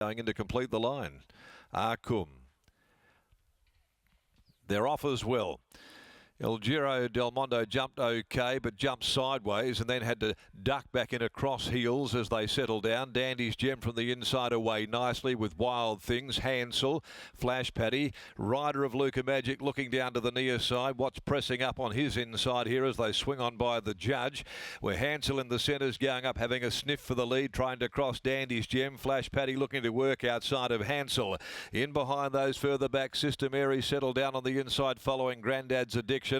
going in to complete the line. Arkum. They're off as well. El Giro Del Mondo jumped okay, but jumped sideways and then had to duck back in across heels as they settle down. Dandy's Gem from the inside away nicely with Wild Things. Hansel, Flash Paddy, rider of Luca Magic looking down to the near side. What's pressing up on his inside here as they swing on by the judge, where Hansel in the centre's going up, having a sniff for the lead, trying to cross Dandy's Gem. Flash Paddy looking to work outside of Hansel. In behind those further back, Sister Mary settled down on the inside following Grandad's Addiction.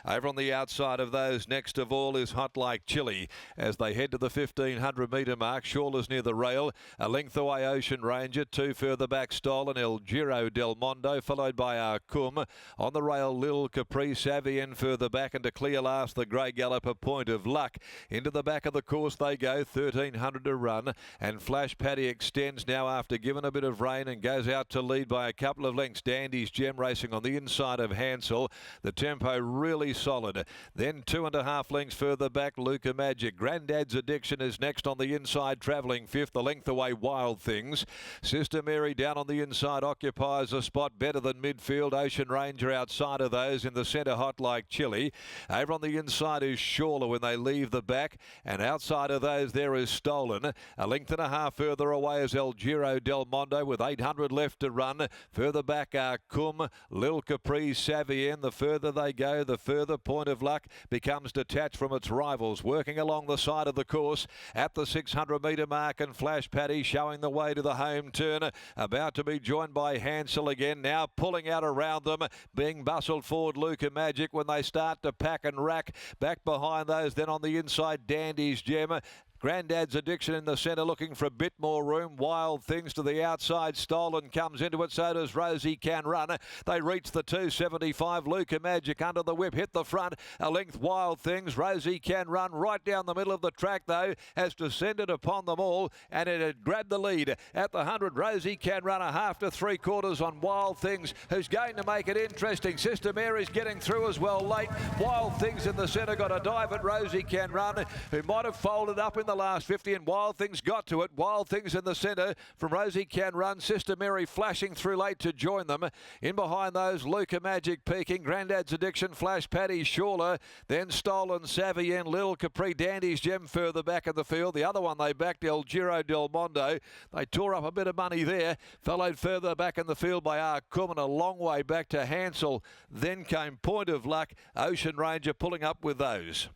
Over on the outside of those, next of all is Hot Like Chili as they head to the 1500 metre mark. Shawlers near the rail, a length away Ocean Ranger, two further back Stolen, El Giro Del Mondo, followed by Arkum. On the rail, Lil Capri, Savien further back, and to clear last the Grey Galloper, Point of Luck. Into the back of the course they go, 1300 to run, and Flash Paddy extends now after giving a bit of rain and goes out to lead by a couple of lengths. Dandy's Gem racing on the inside of Hansel. The tempo really solid. Then 2.5 lengths further back, Luca Magic. Grandad's Addiction is next on the inside, travelling fifth. The length away, Wild Things. Sister Mary down on the inside occupies a spot better than midfield. Ocean Ranger outside of those. In the centre, Hot Like Chili. Over on the inside is Shawler when they leave the back, and outside of those there is Stolen. A length and a half further away is El Giro Del Mondo with 800 left to run. Further back are Cum, Lil Capri, Savien. The further they go, the further Point of Luck becomes detached from its rivals, working along the side of the course at the 600 metre mark, and Flash Paddy showing the way to the home turn, about to be joined by Hansel again, now pulling out around them, being bustled forward Luca Magic when they start to pack and rack. Back behind those, then on the inside, Dandy's Gem. Grandad's Addiction in the centre looking for a bit more room. Wild Things to the outside. Stolen comes into it. So does Rosie Can Run. They reach the 275. Luca Magic under the whip. Hit the front. A length Wild Things. Rosie Can Run right down the middle of the track though. Has descended upon them all. And it had grabbed the lead at the 100. Rosie Can Run a half to three quarters on Wild Things, who's going to make it interesting. Sister Mary's getting through as well late. Wild Things in the centre got a dive at Rosie Can Run, who might have folded up in the last 50, and Wild Things got to it. Wild Things in the centre from Rosie Can Run. Sister Mary flashing through late to join them. In behind those, Luca Magic peaking. Grandad's Addiction, Flash Paddy, Shawler, then Stolen, Savien, Lil Capri, Dandy's Gem further back in the field. The other one they backed, El Giro Del Mondo. They tore up a bit of money there. Followed further back in the field by Arkum, and a long way back to Hansel. Then came Point of Luck. Ocean Ranger pulling up with those.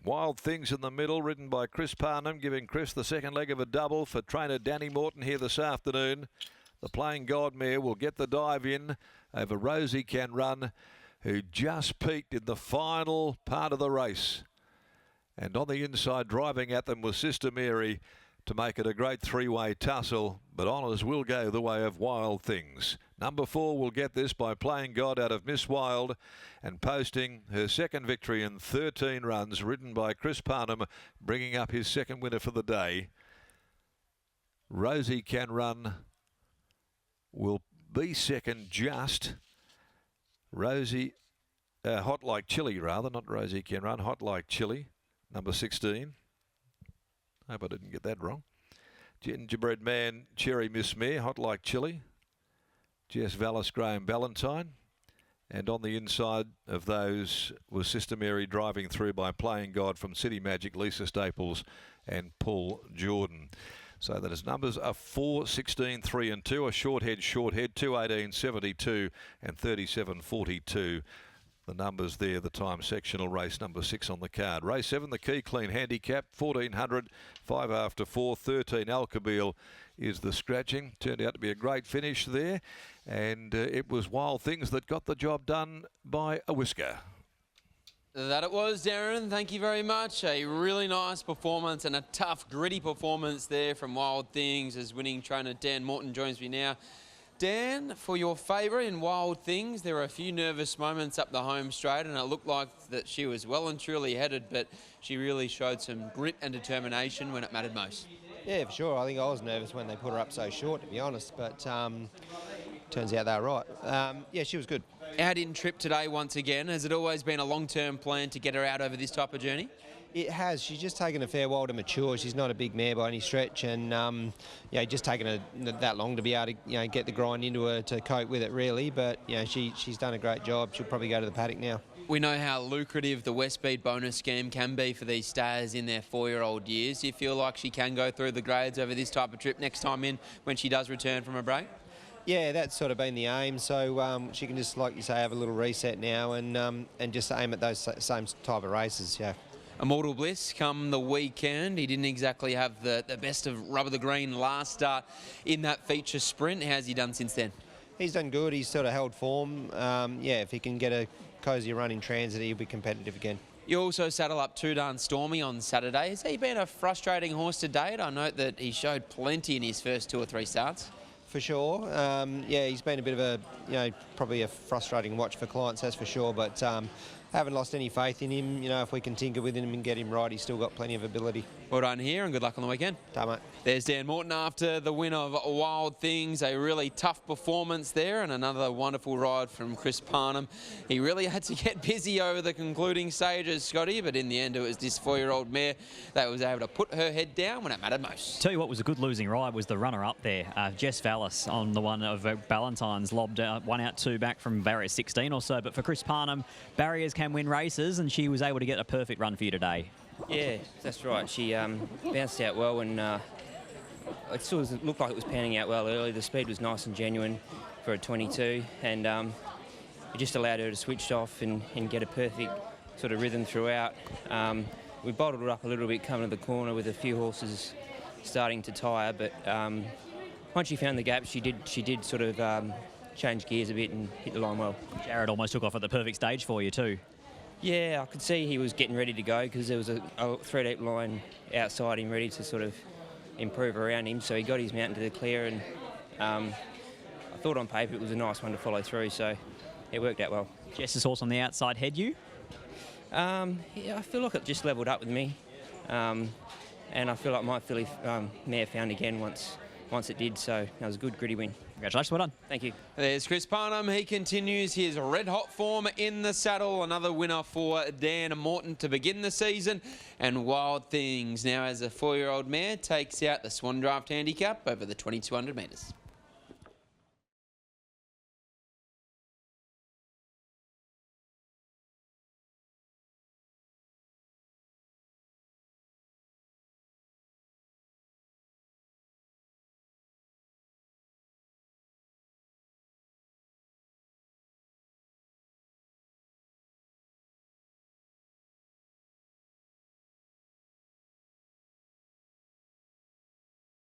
Wild Things in the middle, ridden by Chris Parnham, giving Chris the second leg of a double for trainer Danny Morton here this afternoon. The Playing God mare will get the dive in over Rosie Can Run, who just peaked in the final part of the race. And on the inside, driving at them was Sister Mary to make it a great three-way tussle, but honours will go the way of Wild Things. Number 4 will get this by Playing God out of Miss Wild and posting her second victory in 13 runs, ridden by Chris Parnham, bringing up his second winner for the day. Rosie Can Run will be second just. Rosie, Hot Like Chili rather, not Rosie Can Run, Hot Like Chili, number 16. Hope I didn't get that wrong. Gingerbread Man, Cherry Miss Mare, Hot Like Chili. Jess Vallis, Graham Ballantyne. And on the inside of those was Sister Mary, driving through by Playing God from City Magic, Lisa Staples and Paul Jordan. So that his numbers are 4, 16, 3 and 2. A short head, 2, 18, 72 and 37, 42. The numbers there, the time sectional race number 6 on the card. Race 7, the Key Clean Handicap, 1400, 5 after 4, 13 Alcabeel is the scratching. Turned out to be a great finish there, and it was Wild Things that got the job done by a whisker. That it was, Darren. Thank you very much. A really nice performance and a tough, gritty performance there from Wild Things as winning trainer Dan Morton joins me now. Dan, for your favourite in Wild Things, there were a few nervous moments up the home straight, and it looked like that she was well and truly headed, but she really showed some grit and determination when it mattered most. Yeah, for sure. I think I was nervous when they put her up so short, to be honest, but turns out they were right. Yeah, she was good. Out in trip today once again. Has it always been a long-term plan to get her out over this type of journey? It has. She's just taken a fair while to mature. She's not a big mare by any stretch, and just taken that long to be able to get the grind into her to cope with it really. But she's done a great job. She'll probably go to the paddock now. We know how lucrative the West Speed bonus scheme can be for these stayers in their 4-year-old years. Do you feel like she can go through the grades over this type of trip next time in when she does return from a break? Yeah, that's sort of been the aim. So she can just, like you say, have a little reset now and just aim at those same type of races. Yeah. Immortal Bliss come the weekend. He didn't exactly have the best of rub of the green last start in that feature sprint. How's he done since then? He's done good. He's sort of held form. If he can get a cosy run in transit, he'll be competitive again. You also saddle up Too Darn Stormy on Saturday. Has he been a frustrating horse to date? I note that he showed plenty in his first 2 or 3 starts. For sure. He's been a bit of probably a frustrating watch for clients, that's for sure. But haven't lost any faith in him. If we can tinker with him and get him right, he's still got plenty of ability. Well done here and good luck on the weekend. Ta, mate. There's Dan Morton after the win of Wild Things. A really tough performance there and another wonderful ride from Chris Parnham. He really had to get busy over the concluding stages, Scotty, but in the end it was this 4-year-old mare that was able to put her head down when it mattered most. Tell you what was a good losing ride was the runner-up there. Jess Vallis on the one of Ballantyne's lobbed one out, 2 back from barrier 16 or so. But for Chris Parnham, barriers can win races and she was able to get a perfect run for you today. Yeah, that's right. She bounced out well and it sort of looked like it was panning out well early. The speed was nice and genuine for a 22 and it just allowed her to switch off and get a perfect sort of rhythm throughout. We bottled it up a little bit coming to the corner with a few horses starting to tire, but once she found the gap, she did sort of change gears a bit and hit the line well. Jared almost took off at the perfect stage for you too. Yeah, I could see he was getting ready to go because there was a 3-deep line outside him ready to sort of improve around him. So he got his mount into the clear and I thought on paper it was a nice one to follow through, so it worked out well. Jess's horse on the outside head you? Yeah, I feel like it just levelled up with me. And I feel like my filly mare found again once it did, so that was a good gritty win. Congratulations, well done. Thank you. There's Chris Parnham. He continues his red-hot form in the saddle. Another winner for Dan Morton to begin the season. And Wild Things now as a 4-year-old mare takes out the Swan Draft handicap over the 2200 metres.